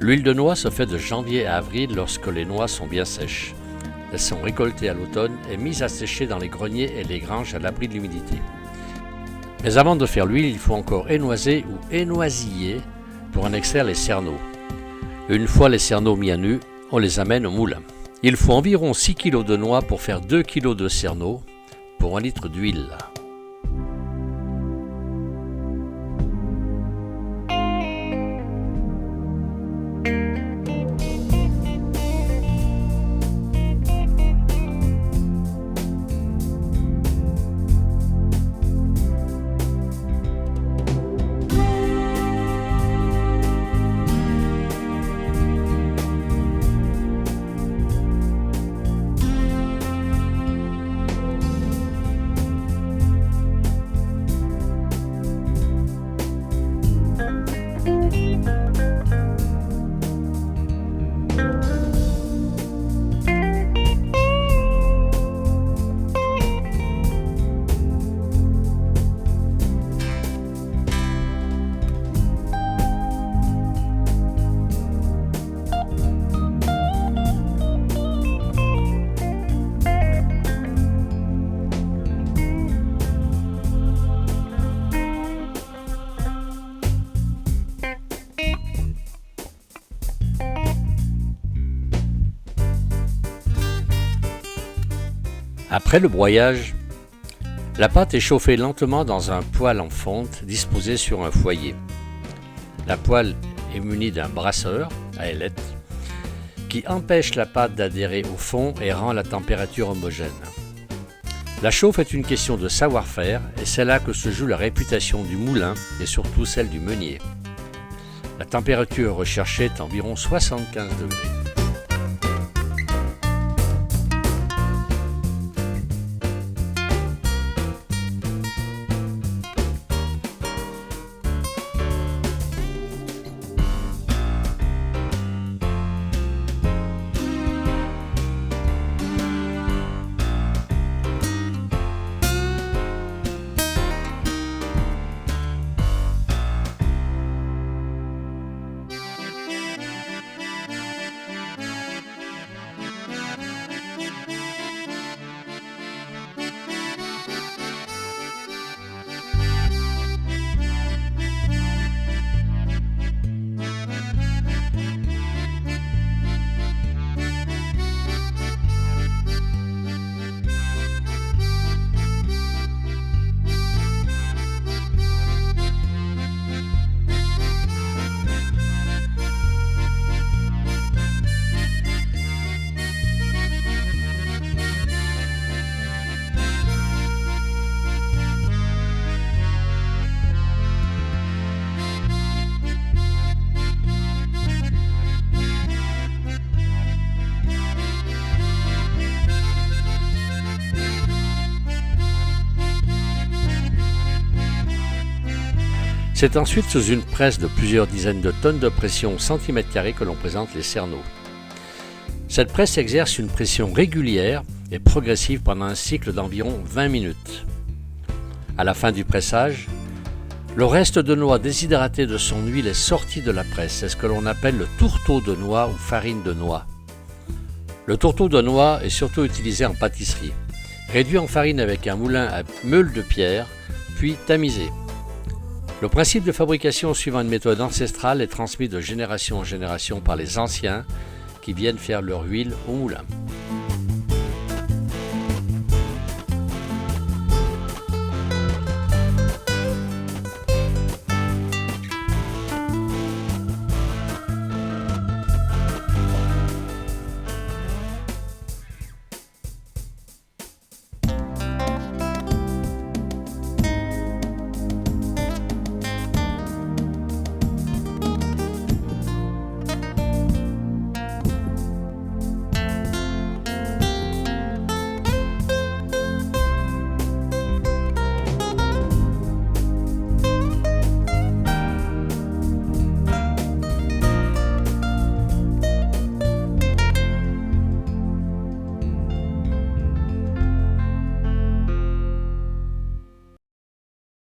L'huile de noix se fait de janvier à avril lorsque les noix sont bien sèches. Elles sont récoltées à l'automne et mises à sécher dans les greniers et les granges à l'abri de l'humidité. Mais avant de faire l'huile, il faut encore énoiser ou énoisiller pour en extraire les cerneaux. Une fois les cerneaux mis à nu, on les amène au moulin. Il faut environ 6 kg de noix pour faire 2 kg de cerneaux pour 1 litre d'huile. Après le broyage, la pâte est chauffée lentement dans un poêle en fonte disposé sur un foyer. La poêle est munie d'un brasseur à ailettes qui empêche la pâte d'adhérer au fond et rend la température homogène. La chauffe est une question de savoir-faire et c'est là que se joue la réputation du moulin et surtout celle du meunier. La température recherchée est environ 75 degrés. C'est ensuite sous une presse de plusieurs dizaines de tonnes de pression au centimètre carré que l'on présente les cerneaux. Cette presse exerce une pression régulière et progressive pendant un cycle d'environ 20 minutes. À la fin du pressage, le reste de noix déshydratée de son huile est sorti de la presse. C'est ce que l'on appelle le tourteau de noix ou farine de noix. Le tourteau de noix est surtout utilisé en pâtisserie. Réduit en farine avec un moulin à meule de pierre, puis tamisé. Le principe de fabrication suivant une méthode ancestrale est transmis de génération en génération par les anciens qui viennent faire leur huile au moulin.